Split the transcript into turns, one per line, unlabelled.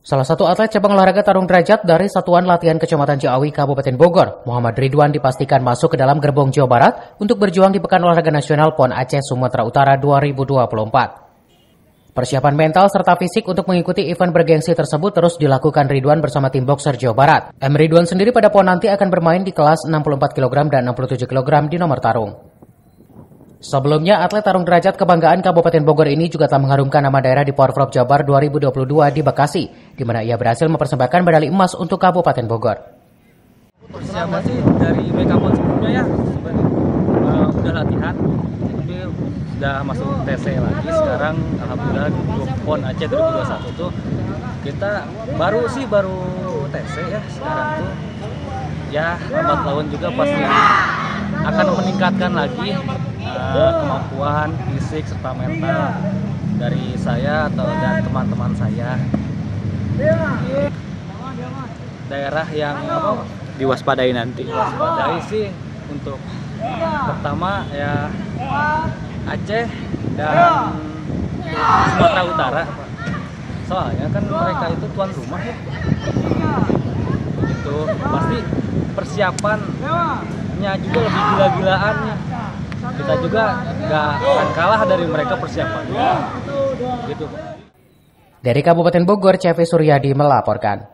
Salah satu atlet cabang olahraga tarung derajat dari Satuan Latihan Kecamatan Ciawi, Kabupaten Bogor, Muhammad Ridwan dipastikan masuk ke dalam gerbong Jawa Barat untuk berjuang di Pekan Olahraga Nasional PON Aceh Sumatera Utara 2024. Persiapan mental serta fisik untuk mengikuti event bergengsi tersebut terus dilakukan Ridwan bersama tim boxer Jawa Barat. Ridwan sendiri pada PON nanti akan bermain di kelas 64 kg dan 67 kg di nomor tarung. Sebelumnya, atlet tarung derajat kebanggaan Kabupaten Bogor ini juga telah mengharumkan nama daerah di Porprov Jabar 2022 di Bekasi, di mana ia berhasil mempersembahkan medali emas untuk Kabupaten Bogor.
Persiapan sih dari Bekapon sebelumnya ya, udah latihan, tapi sudah masuk TC lagi. Sekarang alhamdulillah untuk PON Aceh 2021 tuh kita baru TC ya. Sekarang tuh ya lambat laun juga pasti akan meningkatkan lagi kemampuan fisik serta mental dari saya dan teman-teman saya. Daerah yang
diwaspadai nanti.
Diwaspadai sih untuk pertama ya Aceh dan Sumatera Utara. Soalnya kan mereka itu tuan rumah ya. Itu pasti persiapannya juga lebih gila-gilaan. Kita juga nggak akan kalah dari mereka persiapannya. Gitu.
Dari Kabupaten Bogor, CV Suryadi melaporkan.